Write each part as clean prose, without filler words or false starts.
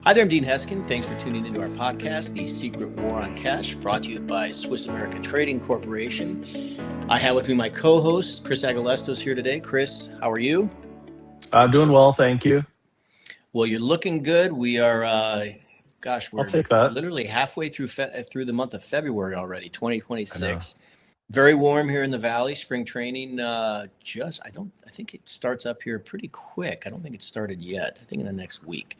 Hi there, I'm Dean Heskin. Thanks for tuning into our podcast, The Secret War on Cash, brought to you by Swiss American Trading Corporation. I have with me my co-host, Chris Agelastos, here today. Chris, how are you? Doing well, thank you. Well, you're looking good. We are, I'll we're take that. literally halfway through the month of February already, I know. 2026. Very warm here in the Valley. Spring training, I think it starts up here pretty quick. I don't think it started yet. I think in the next week.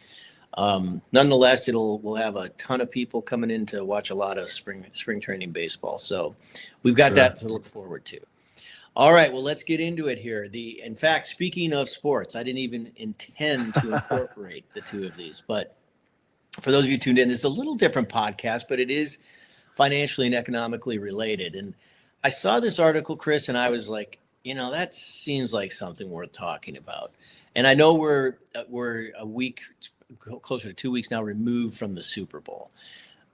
Nonetheless, we'll have a ton of people coming in to watch a lot of spring training baseball. So we've got Sure. that to look forward to. All right, well, let's get into it here. In fact, speaking of sports, I didn't even intend to incorporate the two of these, but for those of you tuned in, this is a little different podcast, but it is financially and economically related. And I saw this article, Chris, and I was like, that seems like something worth talking about. And I know we're a week, closer to 2 weeks now, removed from the Super Bowl.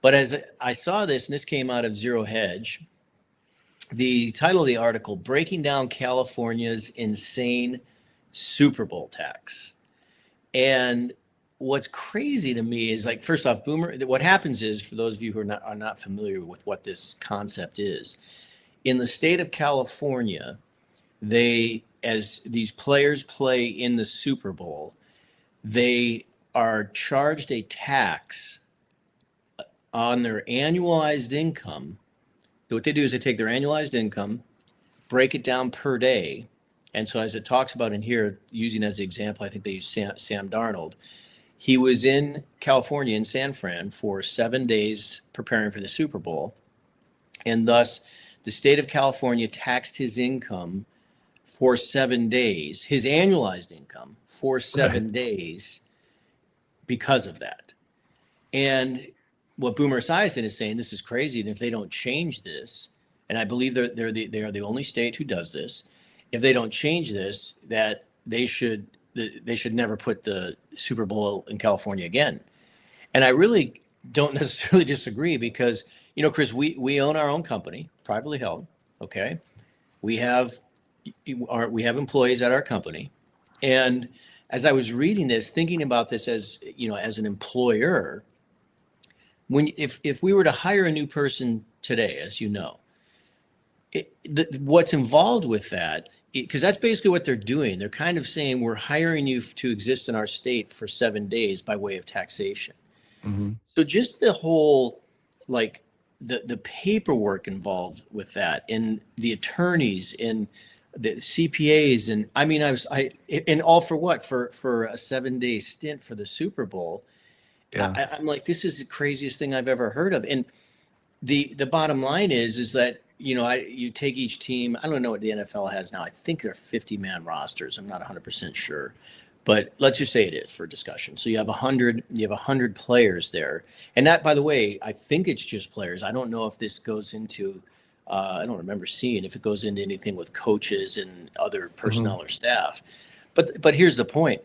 But as I saw this, and this came out of Zero Hedge, the title of the article, Breaking Down California's Insane Super Bowl Tax. And what's crazy to me is, like, first off, Boomer, what happens is, for those of you who are not familiar with what this concept is, in the state of California, as these players play in the Super Bowl, they are charged a tax on their annualized income. What they do is they take their annualized income, break it down per day. And so, as it talks about in here, using as the example, I think they use Sam Darnold. He was in California, in San Fran, for 7 days preparing for the Super Bowl. And thus, the state of California taxed his income for 7 days, his annualized income for 7 days, because of that. And what Boomer Esiason is saying, this is crazy, and if they don't change this, and I believe they are the only state who does this, if they don't change this, that they should never put the Super Bowl in California again. And I really don't necessarily disagree, because, Chris, we own our own company, privately held. Okay, we have employees at our company, and as I was reading this, thinking about this as an employer, if we were to hire a new person today, as you know, what's involved with that, because that's basically what they're doing. They're kind of saying, we're hiring you to exist in our state for 7 days by way of taxation. Mm-hmm. So just the whole, like, the paperwork involved with that, and the attorneys and the CPAs, and I mean, and all for what? For a 7 day stint for the Super Bowl. Yeah. I'm like, this is the craziest thing I've ever heard of. And the bottom line is that, you take each team. I don't know what the NFL has now. I think they're 50-man rosters. I'm not 100% sure, but let's just say it is for discussion. So you have 100 players there. And that, by the way, I think it's just players. I don't know if this goes into, I don't remember seeing if it goes into anything with coaches and other Mm-hmm. personnel or staff. But here's the point.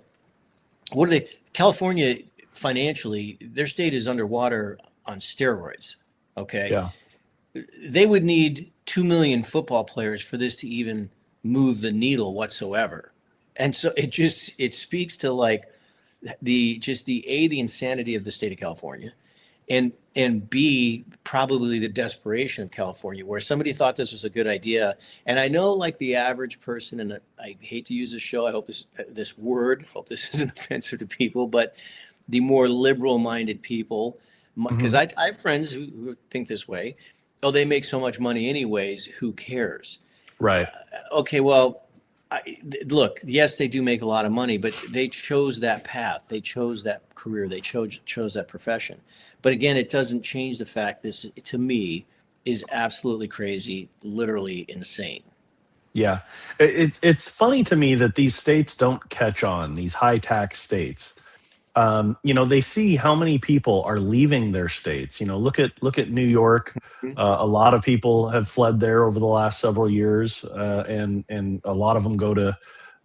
California, financially, their state is underwater on steroids. Okay. Yeah. They would need 2 million football players for this to even move the needle whatsoever. And so it speaks to, like, the insanity of the state of California, and B, probably the desperation of California, where somebody thought this was a good idea. And I know, like, the average person, and I hate to use this show, I hope this isn't offensive to people, but the more liberal minded people, because Mm-hmm. I have friends who think this way. Oh, they make so much money anyways, who cares? Right. Okay, well, look, yes, they do make a lot of money, but they chose that path. They chose that career. They chose that profession. But again, it doesn't change the fact this, to me, is absolutely crazy, literally insane. Yeah. It's funny to me that these states don't catch on, these high tax states. They see how many people are leaving their states. Look at New York. A lot of people have fled there over the last several years, and a lot of them go to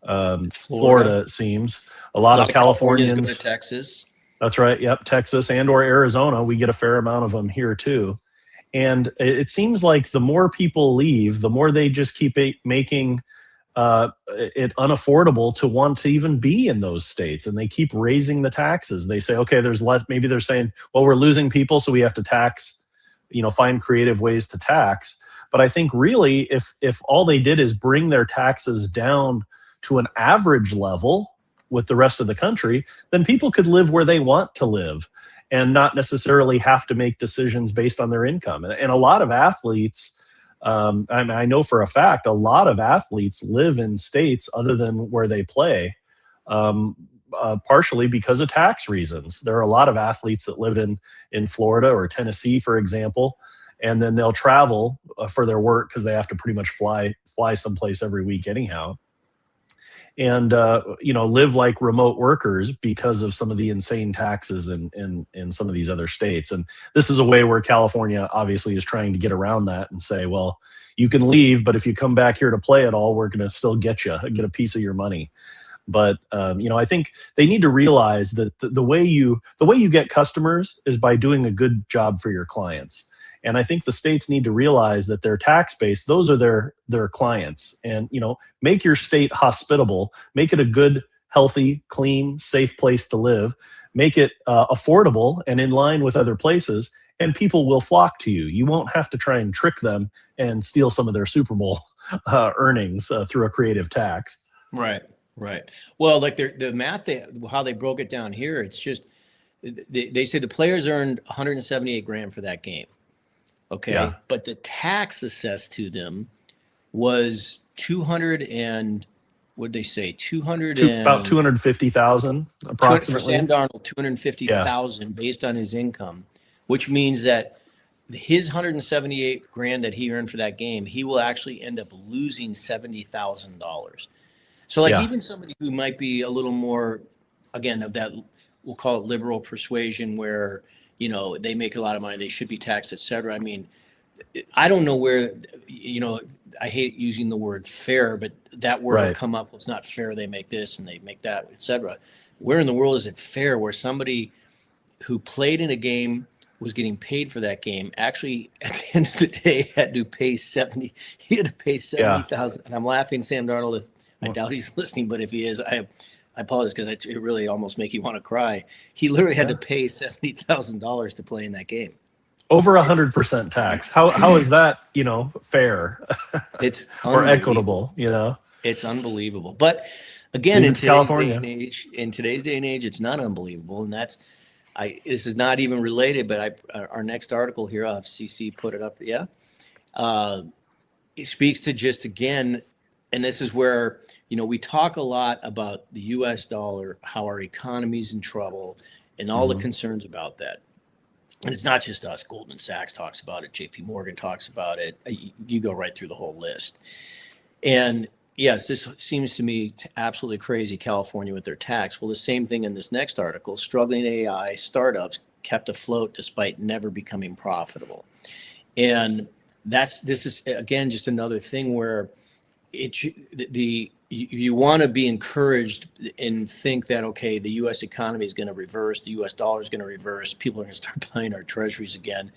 Florida, Florida. It seems a a lot lot of of Californians go to Californians. Texas. That's right. Yep, Texas and or Arizona. We get a fair amount of them here too. And it seems like the more people leave, the more they just keep making it unaffordable to want to even be in those states, and they keep raising the taxes. They say, okay, there's less. Maybe they're saying, well, we're losing people, so we have to tax. Find creative ways to tax. But I think really, if all they did is bring their taxes down to an average level with the rest of the country, then people could live where they want to live and not necessarily have to make decisions based on their income. And a lot of athletes, I know for a fact, a lot of athletes live in states other than where they play, partially because of tax reasons. There are a lot of athletes that live in Florida or Tennessee, for example, and then they'll travel for their work because they have to pretty much fly someplace every week anyhow, and live like remote workers because of some of the insane taxes in some of these other states. And this is a way where California obviously is trying to get around that and say, well, you can leave, but if you come back here to play at all, we're going to still get a piece of your money. But I think they need to realize that the way you get customers is by doing a good job for your clients. And I think the states need to realize that their tax base, those are their clients. And make your state hospitable, make it a good, healthy, clean, safe place to live, make it affordable and in line with other places, and people will flock to you. You won't have to try and trick them and steal some of their Super Bowl earnings through a creative tax. Right. Well, like the math, how they broke it down here, it's just they say the players earned 178 grand for that game. Okay, yeah. But the tax assessed to them was 200 and what did they say? 200 about 250,000 approximately for Sam Darnold, 250,000 based on his income, which means that his 178 grand that he earned for that game, he will actually end up losing $70,000. So even somebody who might be a little more, again, of that, we'll call it liberal persuasion where, they make a lot of money, they should be taxed, et cetera. I mean, I don't know where, I hate using the word fair, but that word will come up. It's not fair. They make this and they make that, et cetera. Where in the world is it fair where somebody who played in a game, was getting paid for that game, actually at the end of the day had to pay $70,000. And I'm laughing, Sam Darnold, I doubt he's listening, but if he is, I apologize because it really almost make you want to cry. He literally had to pay $70,000 to play in that game. Over 100% tax. How is that, fair? It's or equitable, It's unbelievable. But again, in today's day and age, it's not unbelievable. And this is not even related, but our next article here, I'll have CC put it up. Yeah. It speaks to just, again, and this is where, we talk a lot about the US dollar, how our economy's in trouble and all the concerns about that. And it's not just us. Goldman Sachs talks about it. JP Morgan talks about it. You go right through the whole list. And yes, this seems to me absolutely crazy, California with their tax. Well, the same thing in this next article, struggling AI startups kept afloat despite never becoming profitable. And this is, again, just another thing where you want to be encouraged and think that, okay, the U.S. economy is going to reverse, the U.S. dollar is going to reverse, people are going to start buying our treasuries again.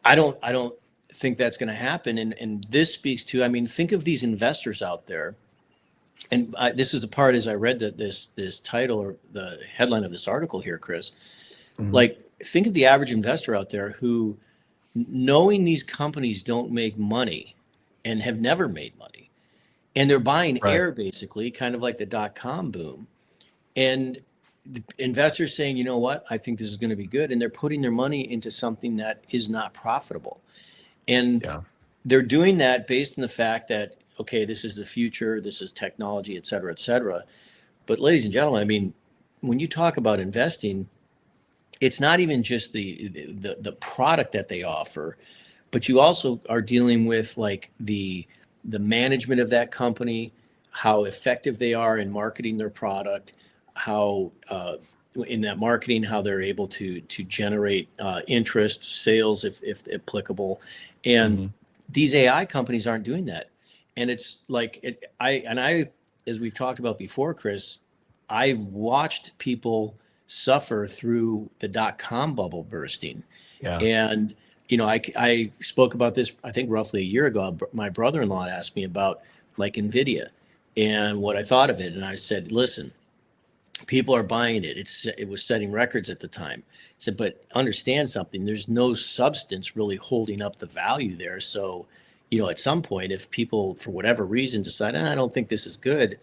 I don't think that's going to happen. And this speaks to, think of these investors out there. And this is the part as I read this title or the headline of this article here, Chris. Like, think of the average investor out there who, knowing these companies don't make money and have never made money, and they're buying air, basically, kind of like the .com boom. And the investors saying, you know what, I think this is going to be good. And they're putting their money into something that is not profitable. And they're doing that based on the fact that, okay, this is the future, this is technology, et cetera, et cetera. But ladies and gentlemen, when you talk about investing, it's not even just the product that they offer, but you also are dealing with like the management of that company, how effective they are in marketing their product, how in that marketing, how they're able to generate interest, sales, if applicable. And these AI companies aren't doing that. And it's like, I, as we've talked about before, Chris, I watched people suffer through the .com bubble bursting. And I spoke about this, I think roughly a year ago. My brother-in-law asked me about like NVIDIA. And what I thought of it, and I said, listen, people are buying it. It was setting records at the time. I said, but understand something, there's no substance really holding up the value there. So, at some point, if people, for whatever reason, decide, I don't think this is good,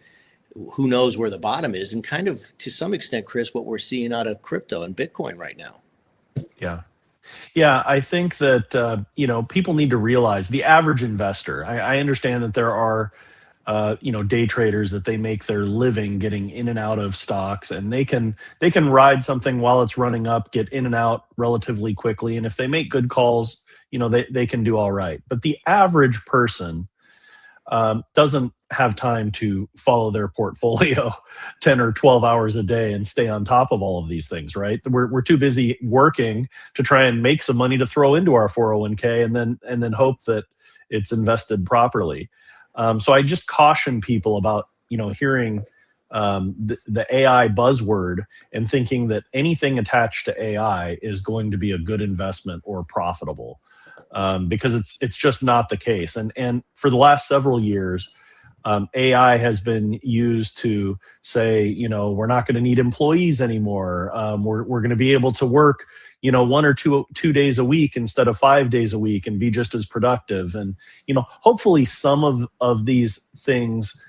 who knows where the bottom is? And kind of, to some extent, Chris, what we're seeing out of crypto and Bitcoin right now. Yeah. Yeah, I think that people need to realize the average investor. I understand that there are day traders that they make their living getting in and out of stocks, and they can ride something while it's running up, get in and out relatively quickly, and if they make good calls, they can do all right. But the average person doesn't have time to follow their portfolio 10 or 12 hours a day and stay on top of all of these things, right? We're too busy working to try and make some money to throw into our 401k and then hope that it's invested properly. So I just caution people about, hearing the AI buzzword and thinking that anything attached to AI is going to be a good investment or profitable, because it's just not the case. And for the last several years, AI has been used to say, we're not going to need employees anymore. We're going to be able to work, 1 or 2 days a week instead of 5 days a week and be just as productive. And, hopefully some of these things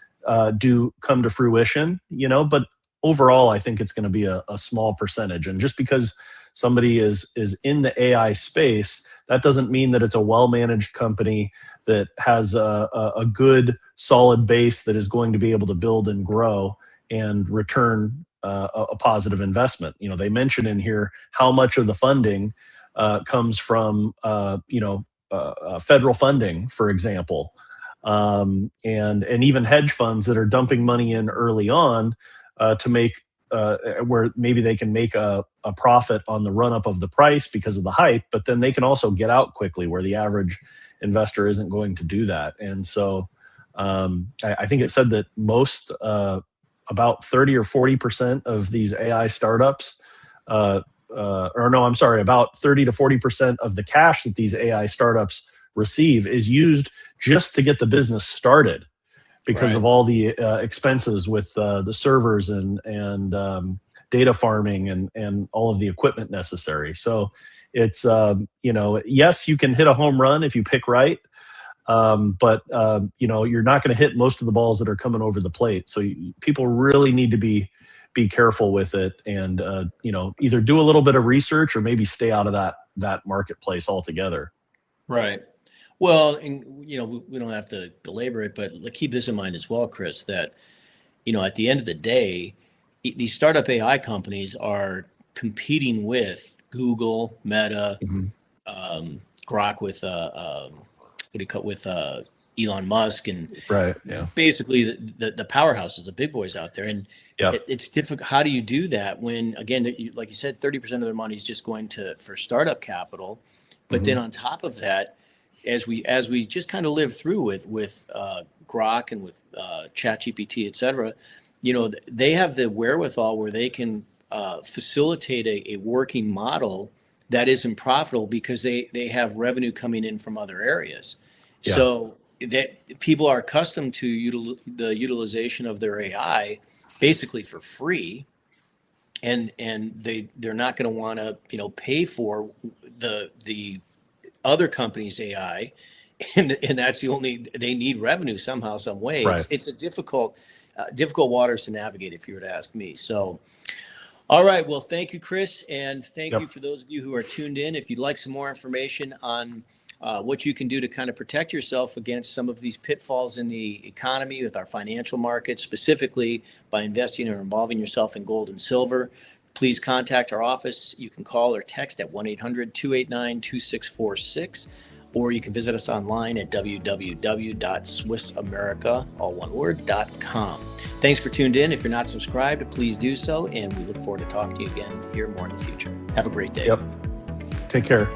do come to fruition, but overall, I think it's going to be a small percentage. And just because somebody is in the AI space, that doesn't mean that it's a well-managed company that has a good, solid base that is going to be able to build and grow and return a positive investment. They mention in here how much of the funding comes from, federal funding, for example, and even hedge funds that are dumping money in early on to make where maybe they can make a profit on the run up of the price because of the hype, but then they can also get out quickly where the average investor isn't going to do that. And so I think it said that most about 30 or 40% of these AI startups, about 30 to 40% of the cash that these AI startups receive is used just to get the business started, because of all the expenses with the servers and data farming and all of the equipment necessary. So it's, yes, you can hit a home run if you pick right, but you're not going to hit most of the balls that are coming over the plate. So people really need to be careful with it, and either do a little bit of research or maybe stay out of that marketplace altogether. Right. Well, and we don't have to belabor it, but keep this in mind as well, Chris, that at the end of the day, these startup AI companies are competing with Google, Meta, Grok with Elon Musk, and basically the powerhouses, the big boys out there. And it's difficult. How do you do that when, again, like you said, 30% of their money is just going for startup capital, but then on top of that, as we just kind of live through with Grok and with ChatGPT, et cetera, they have the wherewithal where they can facilitate a working model that isn't profitable because they have revenue coming in from other areas. Yeah. So that people are accustomed to the utilization of their AI basically for free, and they're not going to want to pay for the other companies' AI, and that's they need revenue somehow, some way. Right. It's a difficult waters to navigate, if you were to ask me. So, all right. Well, thank you, Chris, and thank you for those of you who are tuned in. If you'd like some more information on what you can do to kind of protect yourself against some of these pitfalls in the economy with our financial markets, specifically by investing or involving yourself in gold and silver, please contact our office. You can call or text at 1-800-289-2646, or you can visit us online at www.swissamerica.com. Thanks for tuned in. If you're not subscribed, please do so, and we look forward to talking to you again here more in the future. Have a great day. Yep. Take care.